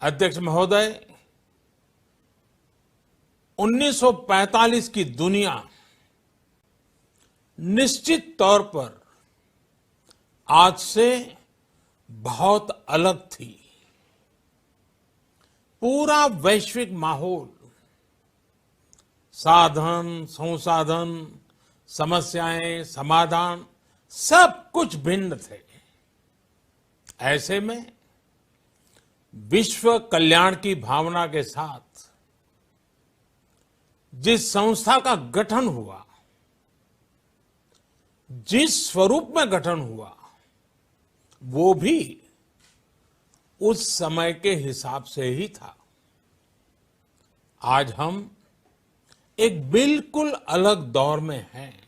अध्यक्ष महोदय, 1945 की दुनिया निश्चित तौर पर आज से बहुत अलग थी। पूरा वैश्विक माहौल, साधन, संसाधन, समस्याएं, समाधान सब कुछ भिन्न थे। ऐसे में विश्व कल्याण की भावना के साथ जिस संस्था का गठन हुआ, जिस स्वरूप में गठन हुआ, वो भी उस समय के हिसाब से ही था। आज हम एक बिल्कुल अलग दौर में हैं।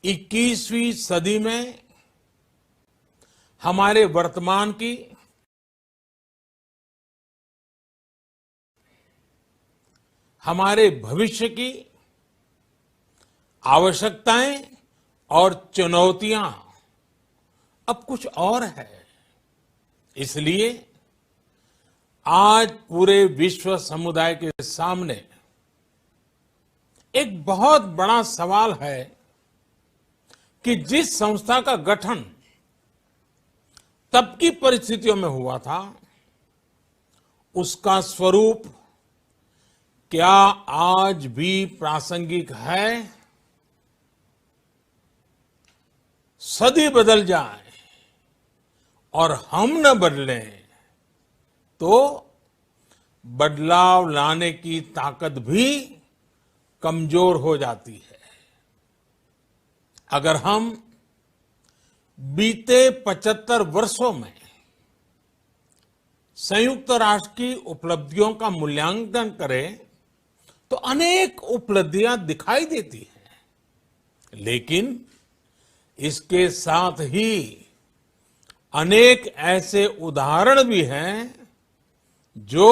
21वीं सदी में हमारे वर्तमान की, हमारे भविष्य की आवश्यकताएं और चुनौतियां अब कुछ और है। इसलिए आज पूरे विश्व समुदाय के सामने एक बहुत बड़ा सवाल है कि जिस संस्था का गठन तब की परिस्थितियों में हुआ था, उसका स्वरूप क्या आज भी प्रासंगिक है? सदी बदल जाए और हम न बदलें तो बदलाव लाने की ताकत भी कमजोर हो जाती है। अगर हम बीते 75 वर्षों में संयुक्त राष्ट्र की उपलब्धियों का मूल्यांकन करें तो अनेक उपलब्धियां दिखाई देती हैं, लेकिन इसके साथ ही अनेक ऐसे उदाहरण भी हैं जो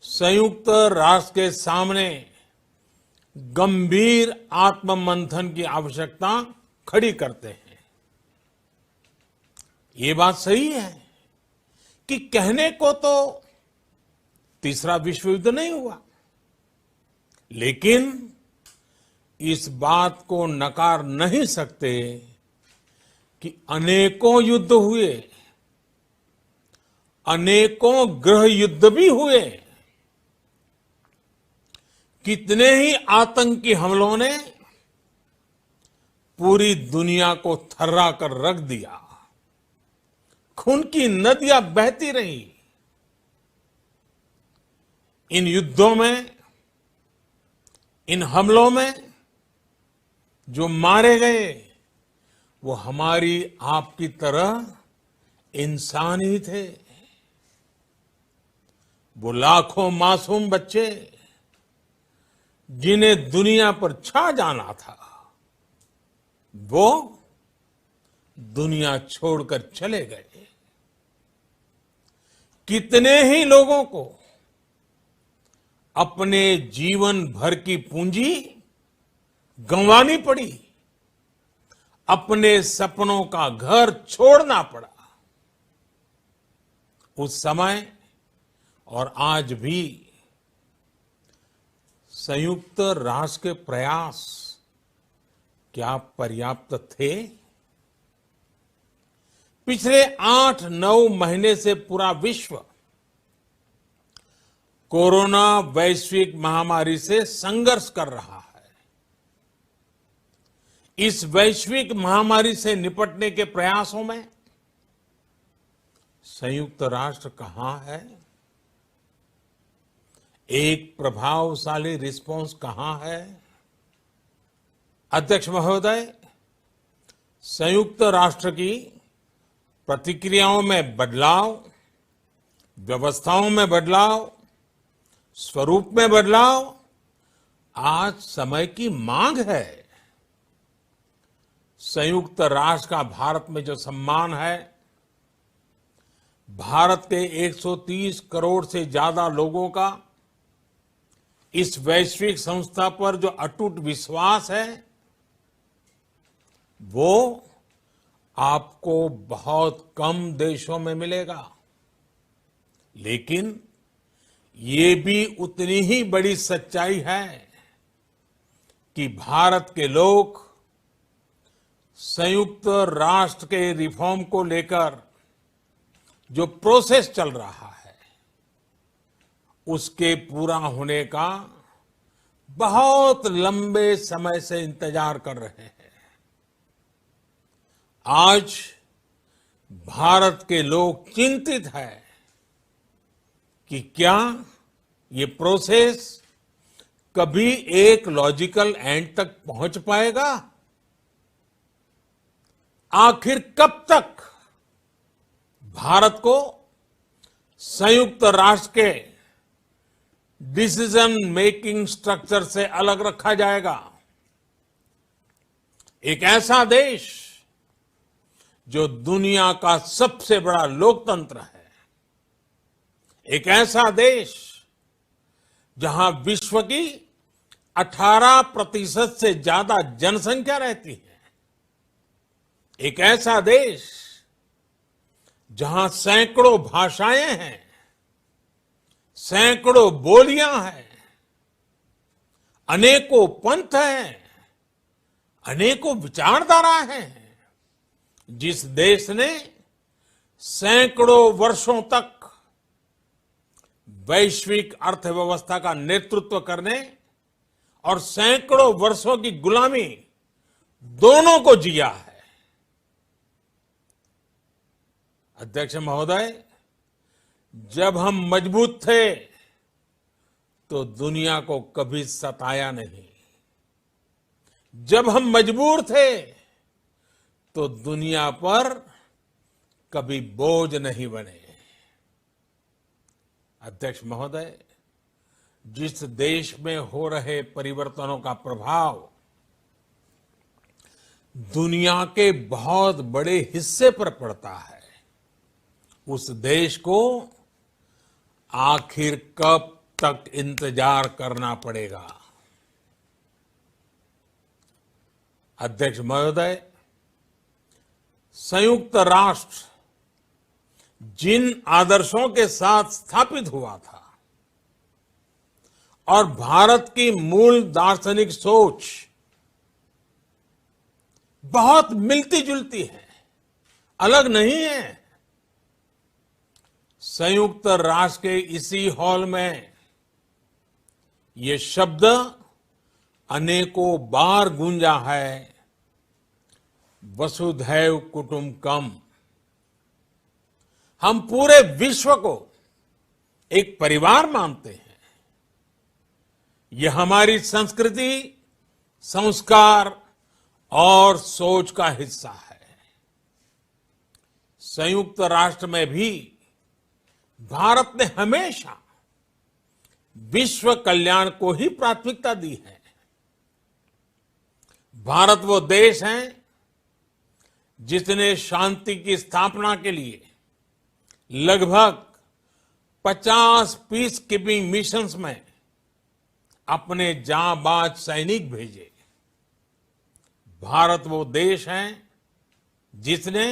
संयुक्त राष्ट्र के सामने गंभीर आत्ममंथन की आवश्यकता खड़ी करते हैं। ये बात सही है कि कहने को तो तीसरा विश्व युद्ध नहीं हुआ, लेकिन इस बात को नकार नहीं सकते कि अनेकों युद्ध हुए, अनेकों गृह युद्ध भी हुए। कितने ही आतंकी हमलों ने पूरी दुनिया को थर्रा कर रख दिया। खून की नदियां बहती रही। इन युद्धों में, इन हमलों में जो मारे गए वो हमारी आपकी तरह इंसान ही थे। वो लाखों मासूम बच्चे जिन्हें दुनिया पर छा जाना था, वो दुनिया छोड़कर चले गए। कितने ही लोगों को अपने जीवन भर की पूंजी गंवानी पड़ी, अपने सपनों का घर छोड़ना पड़ा। उस समय और आज भी संयुक्त राष्ट्र के प्रयास क्या पर्याप्त थे? पिछले 8-9 महीने से पूरा विश्व कोरोना वैश्विक महामारी से संघर्ष कर रहा है। इस वैश्विक महामारी से निपटने के प्रयासों में संयुक्त राष्ट्र कहां है? एक प्रभावशाली रिस्पांस कहां है? अध्यक्ष महोदय, संयुक्त राष्ट्र की प्रतिक्रियाओं में बदलाव, व्यवस्थाओं में बदलाव, स्वरूप में बदलाव आज समय की मांग है। संयुक्त राष्ट्र का भारत में जो सम्मान है, भारत के 130 करोड़ से ज्यादा लोगों का इस वैश्विक संस्था पर जो अटूट विश्वास है, वो आपको बहुत कम देशों में मिलेगा। लेकिन ये भी उतनी ही बड़ी सच्चाई है कि भारत के लोग संयुक्त राष्ट्र के रिफॉर्म को लेकर जो प्रोसेस चल रहा है उसके पूरा होने का बहुत लंबे समय से इंतजार कर रहे हैं। आज भारत के लोग चिंतित हैं कि क्या ये प्रोसेस कभी एक लॉजिकल एंड तक पहुंच पाएगा। आखिर कब तक भारत को संयुक्त राष्ट्र के डिसीजन मेकिंग स्ट्रक्चर से अलग रखा जाएगा। एक ऐसा देश जो दुनिया का सबसे बड़ा लोकतंत्र है, एक ऐसा देश जहां विश्व की 18% से ज्यादा जनसंख्या रहती है, एक ऐसा देश जहां सैकड़ों भाषाएं हैं, सैकड़ों बोलियां हैं, अनेकों पंथ हैं, अनेकों विचारधारा हैं, जिस देश ने सैकड़ों वर्षों तक वैश्विक अर्थव्यवस्था का नेतृत्व करने और सैकड़ों वर्षों की गुलामी दोनों को जिया है। अध्यक्ष महोदय, जब हम मजबूत थे तो दुनिया को कभी सताया नहीं। जब हम मजबूर थे तो दुनिया पर कभी बोझ नहीं बने। अध्यक्ष महोदय, जिस देश में हो रहे परिवर्तनों का प्रभाव दुनिया के बहुत बड़े हिस्से पर पड़ता है, उस देश को आखिर कब तक इंतजार करना पड़ेगा। अध्यक्ष महोदय, संयुक्त राष्ट्र जिन आदर्शों के साथ स्थापित हुआ था और भारत की मूल दार्शनिक सोच बहुत मिलती जुलती है, अलग नहीं है। संयुक्त राष्ट्र के इसी हॉल में ये शब्द अनेकों बार गूंजा है, वसुधैव कुटुंबकम। हम पूरे विश्व को एक परिवार मानते हैं। यह हमारी संस्कृति, संस्कार और सोच का हिस्सा है। संयुक्त राष्ट्र में भी भारत ने हमेशा विश्व कल्याण को ही प्राथमिकता दी है। भारत वो देश है जिसने शांति की स्थापना के लिए लगभग 50 पीस कीपिंग मिशंस में अपने जांबाज सैनिक भेजे। भारत वो देश है जिसने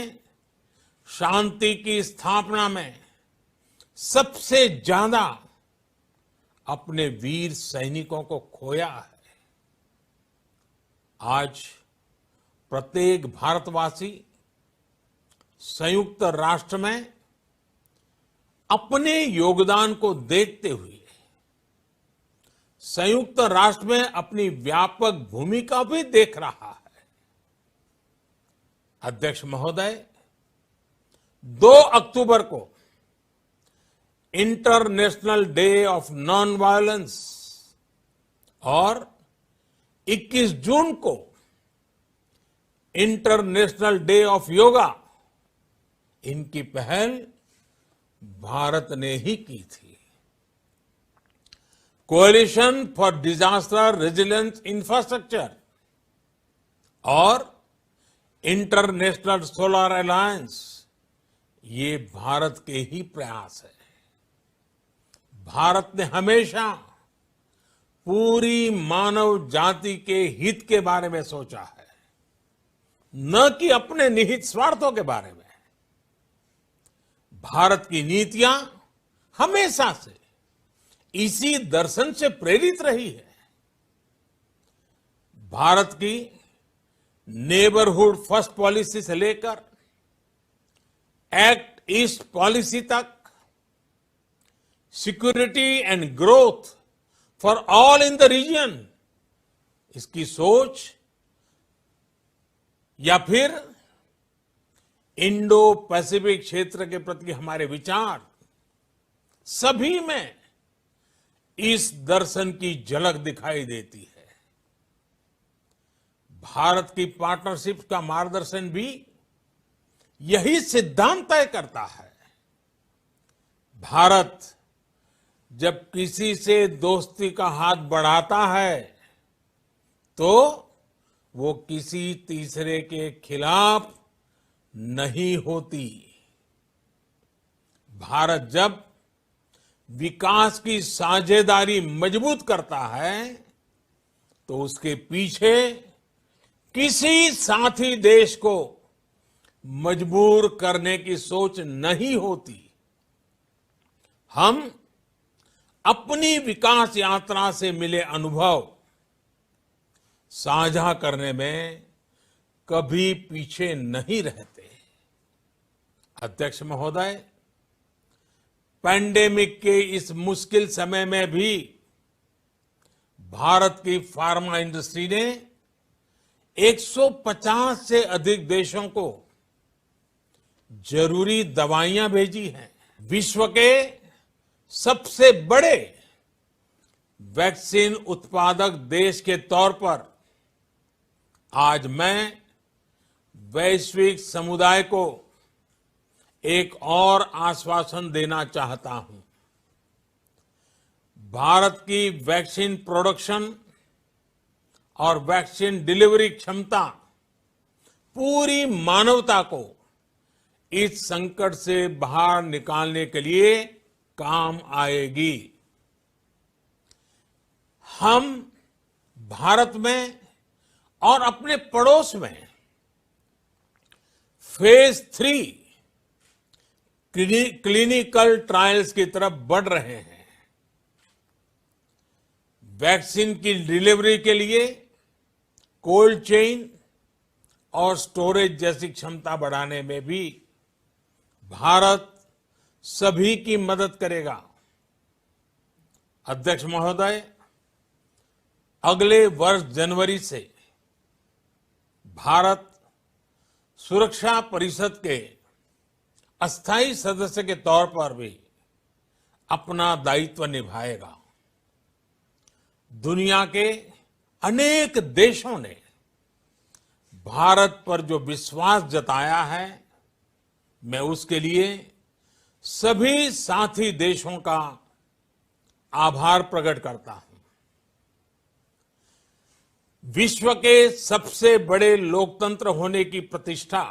शांति की स्थापना में सबसे ज्यादा अपने वीर सैनिकों को खोया है। आज प्रत्येक भारतवासी संयुक्त राष्ट्र में अपने योगदान को देखते हुए संयुक्त राष्ट्र में अपनी व्यापक भूमिका भी देख रहा है। अध्यक्ष महोदय, 2 अक्टूबर को international day of non violence और 21 जून को इंटरनेशनल डे ऑफ योगा, इनकी पहल भारत ने ही की थी। Coalition for disaster resilience infrastructure और इंटरनेशनल सोलर अलायंस, ये भारत के ही प्रयास है। भारत ने हमेशा पूरी मानव जाति के हित के बारे में सोचा है, न कि अपने निहित स्वार्थों के बारे में। भारत की नीतियां हमेशा से इसी दर्शन से प्रेरित रही है। भारत की नेबरहुड फर्स्ट पॉलिसी से लेकर एक्ट ईस्ट पॉलिसी तक, security and growth for all in the region, इसकी सोच या फिर इंडो पैसिफिक क्षेत्र के प्रति हमारे विचार, सभी में इस दर्शन की झलक दिखाई देती है। भारत की पार्टनरशिप का मार्गदर्शन भी यही सिद्धांत तय करता है। भारत जब किसी से दोस्ती का हाथ बढ़ाता है तो वो किसी तीसरे के खिलाफ नहीं होती। भारत जब विकास की साझेदारी मजबूत करता है तो उसके पीछे किसी साथी देश को मजबूर करने की सोच नहीं होती। हम अपनी विकास यात्रा से मिले अनुभव साझा करने में कभी पीछे नहीं रहते। अध्यक्ष महोदय, पैंडेमिक के इस मुश्किल समय में भी भारत की फार्मा इंडस्ट्री ने 150 से अधिक देशों को जरूरी दवाइयां भेजी हैं। विश्व के सबसे बड़े वैक्सीन उत्पादक देश के तौर पर आज मैं वैश्विक समुदाय को एक और आश्वासन देना चाहता हूं। भारत की वैक्सीन प्रोडक्शन और वैक्सीन डिलीवरी क्षमता पूरी मानवता को इस संकट से बाहर निकालने के लिए काम आएगी। हम भारत में और अपने पड़ोस में फेज 3 क्लिनिकल ट्रायल्स की तरफ बढ़ रहे हैं। वैक्सीन की डिलीवरी के लिए कोल्ड चेन और स्टोरेज जैसी क्षमता बढ़ाने में भी भारत सभी की मदद करेगा। अध्यक्ष महोदय, अगले वर्ष जनवरी से भारत सुरक्षा परिषद के अस्थायी सदस्य के तौर पर भी अपना दायित्व निभाएगा। दुनिया के अनेक देशों ने भारत पर जो विश्वास जताया है, मैं उसके लिए सभी साथी देशों का आभार प्रकट करता हूं। विश्व के सबसे बड़े लोकतंत्र होने की प्रतिष्ठा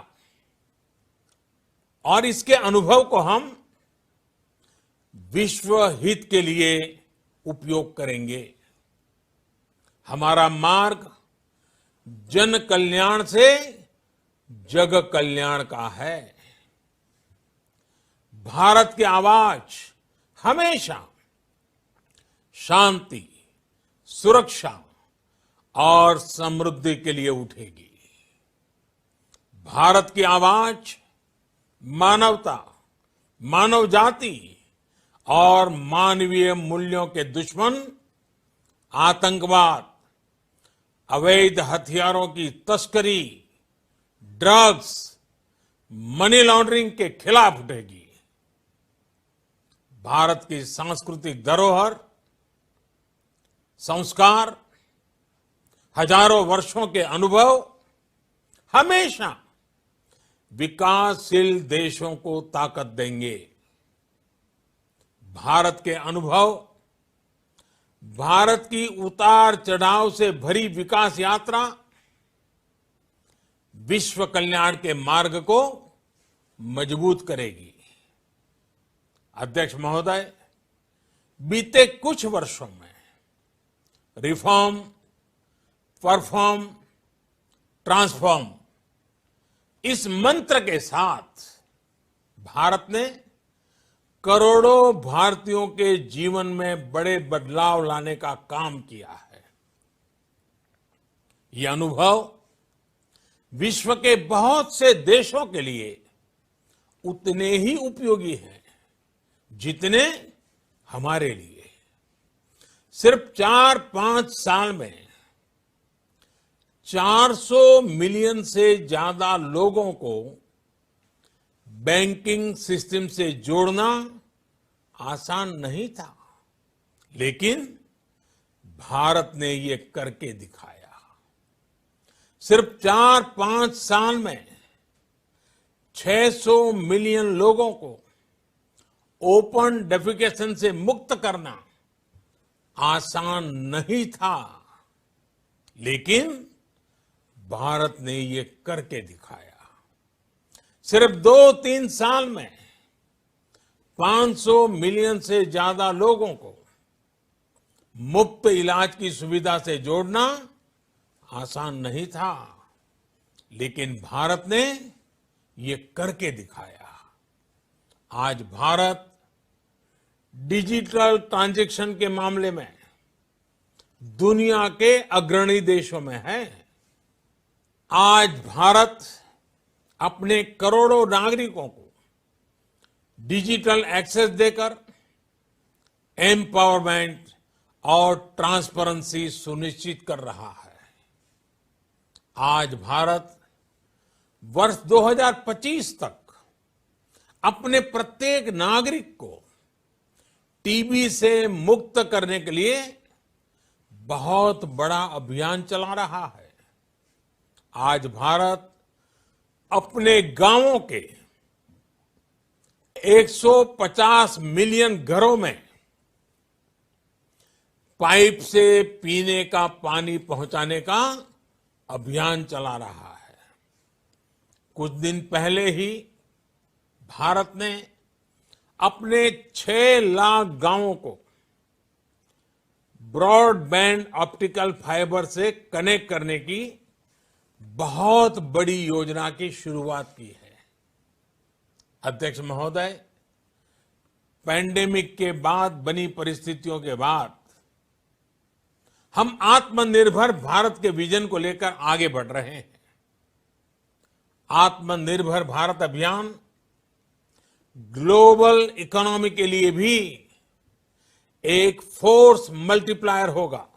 और इसके अनुभव को हम विश्व हित के लिए उपयोग करेंगे। हमारा मार्ग जन कल्याण से जग कल्याण का है। भारत की आवाज हमेशा शांति, सुरक्षा और समृद्धि के लिए उठेगी। भारत की आवाज मानवता, मानव जाति और मानवीय मूल्यों के दुश्मन आतंकवाद, अवैध हथियारों की तस्करी, ड्रग्स, मनी लॉन्ड्रिंग के खिलाफ उठेगी। भारत की सांस्कृतिक धरोहर, संस्कार, हजारों वर्षों के अनुभव हमेशा विकासशील देशों को ताकत देंगे। भारत के अनुभव, भारत की उतार चढ़ाव से भरी विकास यात्रा विश्व कल्याण के मार्ग को मजबूत करेगी। अध्यक्ष महोदय, बीते कुछ वर्षों में रिफॉर्म, परफॉर्म, ट्रांसफॉर्म इस मंत्र के साथ भारत ने करोड़ों भारतीयों के जीवन में बड़े बदलाव लाने का काम किया है। ये अनुभव विश्व के बहुत से देशों के लिए उतने ही उपयोगी हैं जितने हमारे लिए। सिर्फ 4-5 साल में 400 मिलियन से ज्यादा लोगों को बैंकिंग सिस्टम से जोड़ना आसान नहीं था, लेकिन भारत ने ये करके दिखाया। सिर्फ 4-5 साल में 600 मिलियन लोगों को ओपन डेफिकेशन से मुक्त करना आसान नहीं था, लेकिन भारत ने ये करके दिखाया। सिर्फ 2-3 साल में 500 मिलियन से ज्यादा लोगों को मुफ्त इलाज की सुविधा से जोड़ना आसान नहीं था, लेकिन भारत ने ये करके दिखाया। आज भारत डिजिटल ट्रांजैक्शन के मामले में दुनिया के अग्रणी देशों में है। आज भारत अपने करोड़ों नागरिकों को डिजिटल एक्सेस देकर एम्पावरमेंट और ट्रांसपेरेंसी सुनिश्चित कर रहा है। आज भारत वर्ष 2025 तक अपने प्रत्येक नागरिक को टीबी से मुक्त करने के लिए बहुत बड़ा अभियान चला रहा है। आज भारत अपने गांवों के 150 मिलियन घरों में पाइप से पीने का पानी पहुंचाने का अभियान चला रहा है। कुछ दिन पहले ही भारत ने अपने 6 लाख गांवों को ब्रॉडबैंड ऑप्टिकल फाइबर से कनेक्ट करने की बहुत बड़ी योजना की शुरुआत की है। अध्यक्ष महोदय, पैंडेमिक के बाद बनी परिस्थितियों के बाद हम आत्मनिर्भर भारत के विजन को लेकर आगे बढ़ रहे हैं। आत्मनिर्भर भारत अभियान ग्लोबल इकोनॉमी के लिए भी एक फोर्स मल्टीप्लायर होगा।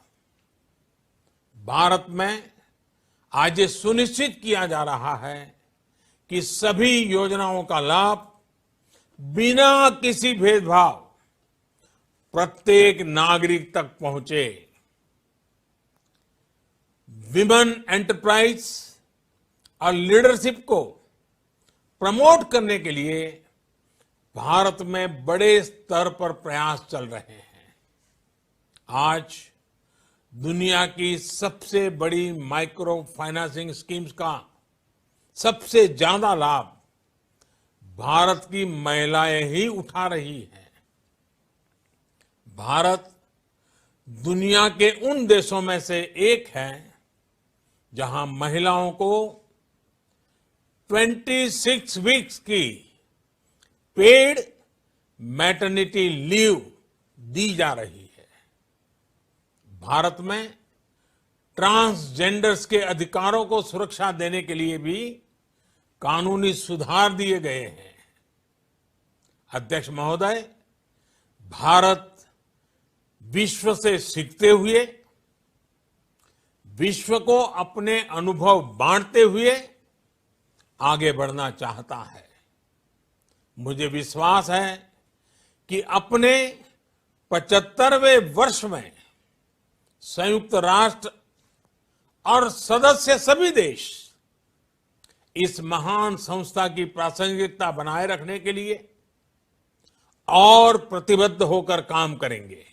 भारत में आज ये सुनिश्चित किया जा रहा है कि सभी योजनाओं का लाभ बिना किसी भेदभाव प्रत्येक नागरिक तक पहुंचे। विमेन एंटरप्राइज और लीडरशिप को प्रमोट करने के लिए भारत में बड़े स्तर पर प्रयास चल रहे हैं। आज दुनिया की सबसे बड़ी माइक्रो फाइनेंसिंग स्कीम्स का सबसे ज्यादा लाभ भारत की महिलाएं ही उठा रही हैं। भारत दुनिया के उन देशों में से एक है जहां महिलाओं को 26 वीक्स की पेड मैटरनिटी लीव दी जा रही है। भारत में ट्रांसजेंडर्स के अधिकारों को सुरक्षा देने के लिए भी कानूनी सुधार दिए गए हैं। अध्यक्ष महोदय, भारत विश्व से सीखते हुए, विश्व को अपने अनुभव बांटते हुए आगे बढ़ना चाहता है। मुझे विश्वास है कि अपने 75वें वर्ष में संयुक्त राष्ट्र और सदस्य सभी देश इस महान संस्था की प्रासंगिकता बनाए रखने के लिए और प्रतिबद्ध होकर काम करेंगे।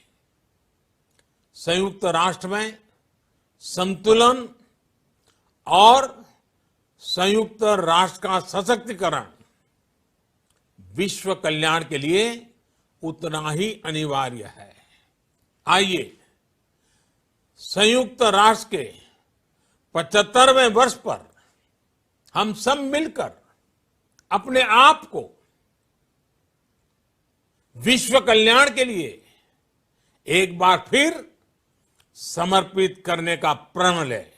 संयुक्त राष्ट्र में संतुलन और संयुक्त राष्ट्र का सशक्तिकरण विश्व कल्याण के लिए उतना ही अनिवार्य है। आइए संयुक्त राष्ट्र के 75वें वर्ष पर हम सब मिलकर अपने आप को विश्व कल्याण के लिए एक बार फिर समर्पित करने का प्रण लें।